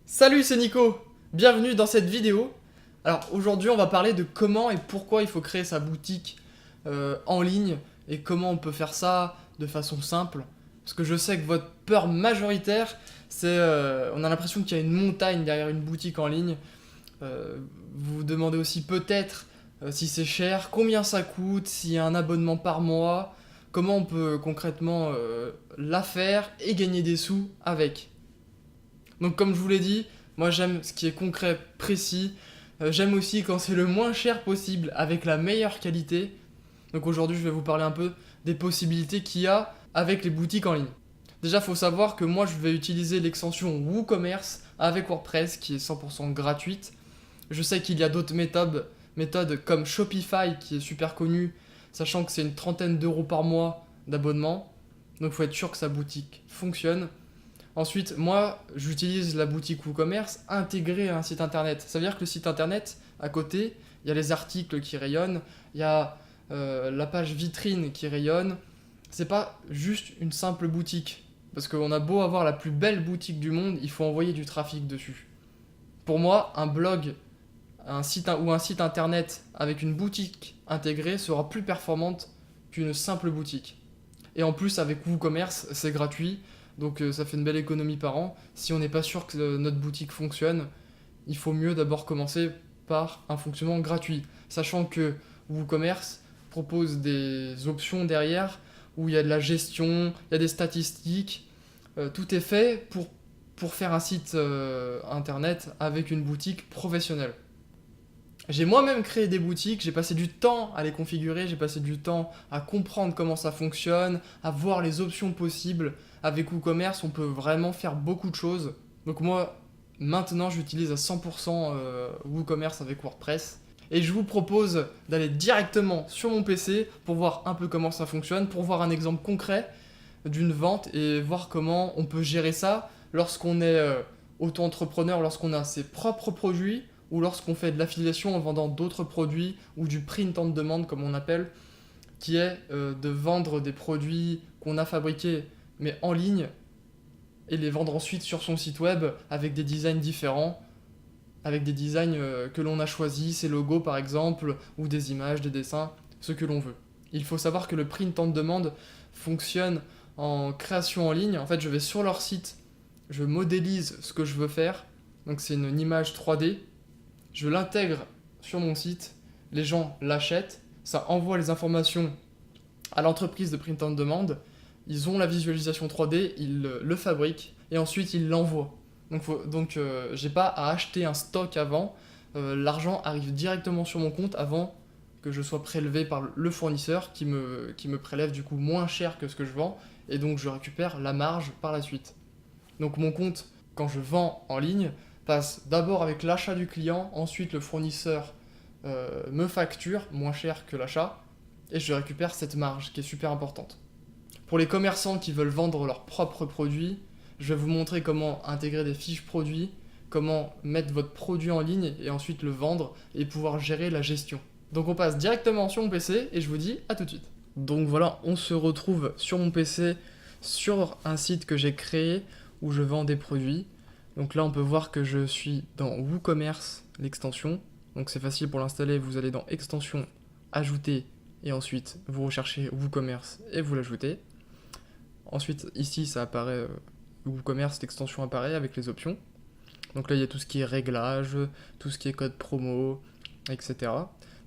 Salut, c'est Nico. Bienvenue dans cette vidéo. Alors aujourd'hui on va parler de comment et pourquoi il faut créer sa boutique en ligne et comment on peut faire ça de façon simple. Parce que je sais que votre peur majoritaire, c'est on a l'impression qu'il y a une montagne derrière une boutique en ligne. Vous vous demandez aussi peut-être si c'est cher, combien ça coûte, s'il y a un abonnement par mois, comment on peut concrètement la faire et gagner des sous avec. Donc comme je vous l'ai dit, moi j'aime ce qui est concret, précis. J'aime aussi quand c'est le moins cher possible, avec la meilleure qualité. Donc aujourd'hui je vais vous parler un peu des possibilités qu'il y a avec les boutiques en ligne. Déjà il faut savoir que moi je vais utiliser l'extension WooCommerce avec WordPress qui est 100% gratuite. Je sais qu'il y a d'autres méthodes comme Shopify qui est super connue, sachant que c'est une trentaine d'euros par mois d'abonnement. Donc il faut être sûr que sa boutique fonctionne. Ensuite, moi, j'utilise la boutique WooCommerce intégrée à un site internet. Ça veut dire que le site internet, à côté, il y a les articles qui rayonnent, il y a la page vitrine qui rayonne. C'est pas juste une simple boutique. Parce qu'on a beau avoir la plus belle boutique du monde, il faut envoyer du trafic dessus. Pour moi, un blog, un site internet avec une boutique intégrée sera plus performante qu'une simple boutique. Et en plus, avec WooCommerce, c'est gratuit. Donc ça fait une belle économie par an. Si on n'est pas sûr que notre boutique fonctionne, il faut mieux d'abord commencer par un fonctionnement gratuit. Sachant que WooCommerce propose des options derrière où il y a de la gestion, il y a des statistiques. Tout est fait pour faire un site internet avec une boutique professionnelle. J'ai moi-même créé des boutiques, j'ai passé du temps à les configurer, j'ai passé du temps à comprendre comment ça fonctionne, à voir les options possibles. Avec WooCommerce, on peut vraiment faire beaucoup de choses. Donc moi, maintenant, j'utilise à 100% WooCommerce avec WordPress. Et je vous propose d'aller directement sur mon PC pour voir un peu comment ça fonctionne, pour voir un exemple concret d'une vente et voir comment on peut gérer ça lorsqu'on est auto-entrepreneur, lorsqu'on a ses propres produits ou lorsqu'on fait de l'affiliation en vendant d'autres produits ou du print on demand comme on appelle, qui est de vendre des produits qu'on a fabriqués mais en ligne et les vendre ensuite sur son site web avec des designs différents, avec des designs que l'on a choisis, ses logos par exemple, ou des images, des dessins, ce que l'on veut. Il faut savoir que le print on demand fonctionne en création en ligne. En fait, je vais sur leur site, je modélise ce que je veux faire, donc c'est une image 3D, je l'intègre sur mon site, les gens l'achètent, ça envoie les informations à l'entreprise de print on demand, ils ont la visualisation 3D, ils le fabriquent et ensuite ils l'envoient. Donc j'ai pas à acheter un stock avant, l'argent arrive directement sur mon compte avant que je sois prélevé par le fournisseur qui me prélève du coup moins cher que ce que je vends et donc je récupère la marge par la suite. Donc mon compte, quand je vends en ligne, passe d'abord avec l'achat du client, ensuite le fournisseur me facture moins cher que l'achat, et je récupère cette marge qui est super importante. Pour les commerçants qui veulent vendre leurs propres produits, je vais vous montrer comment intégrer des fiches produits, comment mettre votre produit en ligne et ensuite le vendre et pouvoir gérer la gestion. Donc on passe directement sur mon PC et je vous dis à tout de suite. Donc voilà, on se retrouve sur mon PC sur un site que j'ai créé où je vends des produits. Donc là on peut voir que je suis dans WooCommerce, l'extension. Donc c'est facile pour l'installer, vous allez dans extension, ajouter et ensuite vous recherchez WooCommerce et vous l'ajoutez. Ensuite ici ça apparaît WooCommerce, l'extension apparaît avec les options. Donc là il y a tout ce qui est réglage, tout ce qui est code promo, etc.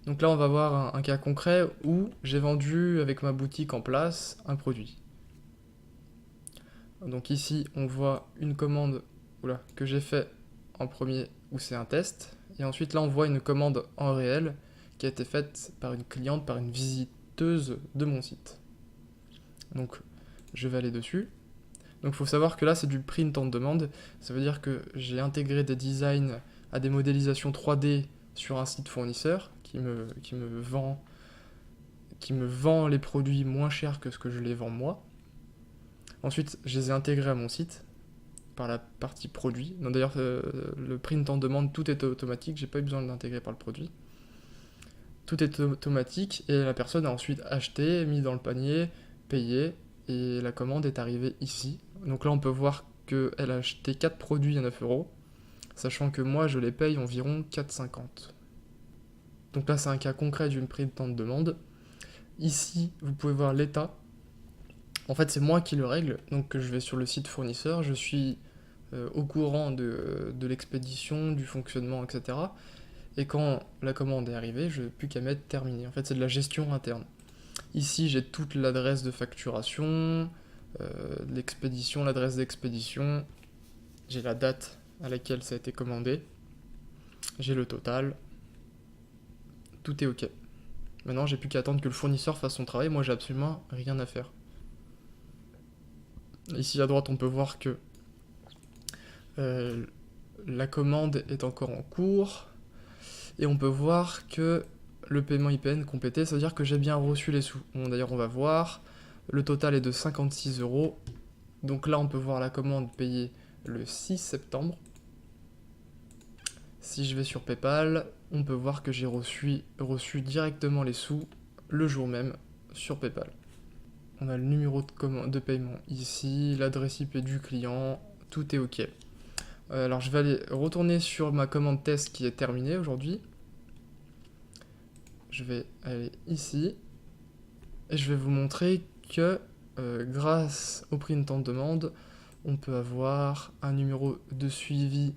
Donc là on va voir un cas concret où j'ai vendu avec ma boutique en place un produit. Donc ici on voit une commande que j'ai fait en premier où c'est un test. Et ensuite là on voit une commande en réel qui a été faite par une cliente, par une visiteuse de mon site. Donc je vais aller dessus. Donc il faut savoir que là c'est du print on demand. Ça veut dire que j'ai intégré des designs à des modélisations 3D sur un site fournisseur qui me vend les produits moins cher que ce que je les vends moi. Ensuite je les ai intégrés à mon site par la partie produit. Non, d'ailleurs, le print en demande, tout est automatique, j'ai pas eu besoin de l'intégrer par le produit. Tout est automatique et la personne a ensuite acheté, mis dans le panier, payé et la commande est arrivée ici. Donc là, on peut voir qu'elle a acheté 4 produits à 9 euros. sachant que moi je les paye environ 4,50. Donc là c'est un cas concret d'une prise de temps de demande. Ici vous pouvez voir l'état. En fait c'est moi qui le règle, donc je vais sur le site fournisseur, je suis au courant de l'expédition, du fonctionnement, etc. Et quand la commande est arrivée, je n'ai plus qu'à mettre terminé. En fait c'est de la gestion interne. Ici j'ai toute l'adresse de facturation, l'expédition, l'adresse d'expédition, j'ai la date à laquelle ça a été commandé, j'ai le total, tout est ok. Maintenant j'ai plus qu'à attendre que le fournisseur fasse son travail, moi j'ai absolument rien à faire. Ici à droite on peut voir que la commande est encore en cours, et on peut voir que le paiement IPN complété, ça veut dire que j'ai bien reçu les sous. Bon, d'ailleurs on va voir, le total est de 56 €, donc là on peut voir la commande payée le 6 septembre. Si je vais sur PayPal, on peut voir que j'ai reçu directement les sous le jour même sur PayPal. On a le numéro de paiement ici, l'adresse IP du client, tout est ok. Alors je vais aller retourner sur ma commande test qui est terminée aujourd'hui. Je vais aller ici et je vais vous montrer que grâce au prix de temps de demande, on peut avoir un numéro de suivi.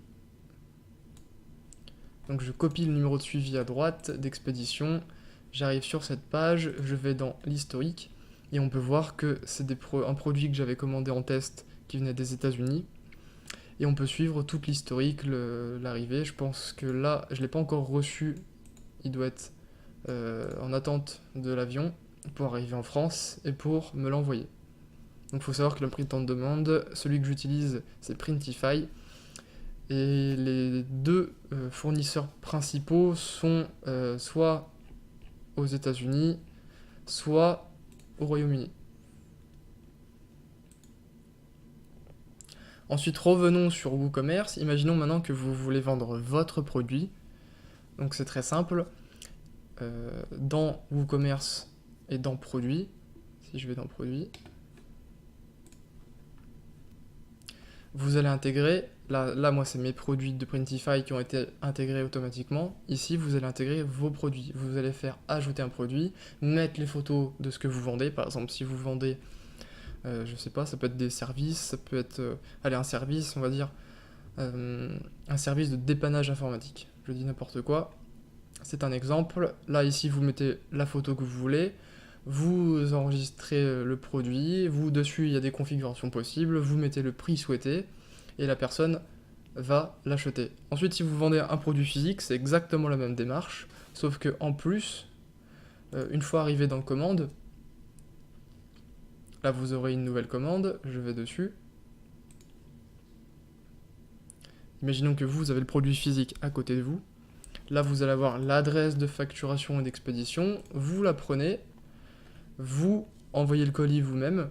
Donc je copie le numéro de suivi à droite d'expédition, j'arrive sur cette page, je vais dans l'historique et on peut voir que c'est un produit que j'avais commandé en test qui venait des États-Unis. Et on peut suivre toute l'historique, l'arrivée. Je pense que là, je ne l'ai pas encore reçu. Il doit être en attente de l'avion pour arriver en France et pour me l'envoyer. Donc il faut savoir que le prix de temps de demande, celui que j'utilise, c'est Printify. Et les deux fournisseurs principaux sont soit aux États-Unis, soit au Royaume-Uni. Ensuite, revenons sur WooCommerce. Imaginons maintenant que vous voulez vendre votre produit. Donc c'est très simple. Dans WooCommerce et dans Produits, si je vais dans Produits, vous allez intégrer, là moi c'est mes produits de Printify qui ont été intégrés automatiquement. Ici vous allez intégrer vos produits. Vous allez faire ajouter un produit, mettre les photos de ce que vous vendez. Par exemple si vous vendez... je sais pas, ça peut être des services, ça peut être un service, on va dire un service de dépannage informatique. Je dis n'importe quoi. C'est un exemple. Là ici vous mettez la photo que vous voulez, vous enregistrez le produit, vous dessus il y a des configurations possibles, vous mettez le prix souhaité et la personne va l'acheter. Ensuite si vous vendez un produit physique, c'est exactement la même démarche, sauf que en plus, une fois arrivé dans commande, là, vous aurez une nouvelle commande, je vais dessus. Imaginons que vous avez le produit physique à côté de vous. Là, vous allez avoir l'adresse de facturation et d'expédition. Vous la prenez, vous envoyez le colis vous-même.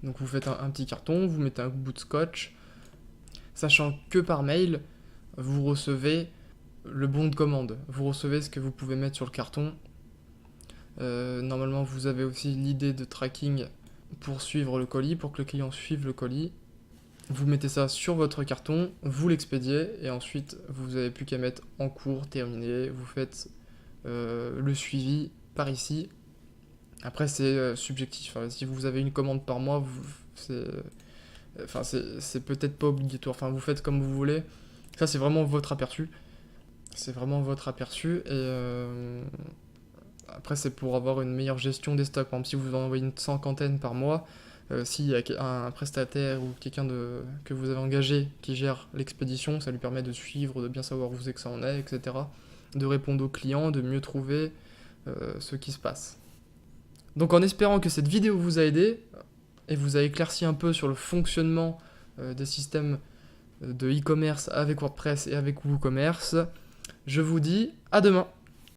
Donc, vous faites un petit carton, vous mettez un bout de scotch. Sachant que par mail, vous recevez le bon de commande. Vous recevez ce que vous pouvez mettre sur le carton. Normalement, vous avez aussi l'idée de tracking pour suivre le colis, pour que le client suive le colis. Vous mettez ça sur votre carton, vous l'expédiez, et ensuite vous n'avez plus qu'à mettre en cours, terminé, vous faites le suivi par ici. Après c'est subjectif, si vous avez une commande par mois, c'est peut-être pas obligatoire, vous faites comme vous voulez. Ça c'est vraiment votre aperçu. C'est vraiment votre aperçu, et après, c'est pour avoir une meilleure gestion des stocks. Par exemple, si vous en envoyez une cinquantaine par mois, s'il y a un prestataire ou quelqu'un que vous avez engagé qui gère l'expédition, ça lui permet de suivre, de bien savoir où c'est que ça en est, etc. De répondre aux clients, de mieux trouver ce qui se passe. Donc en espérant que cette vidéo vous a aidé et vous a éclairci un peu sur le fonctionnement des systèmes de e-commerce avec WordPress et avec WooCommerce, je vous dis à demain.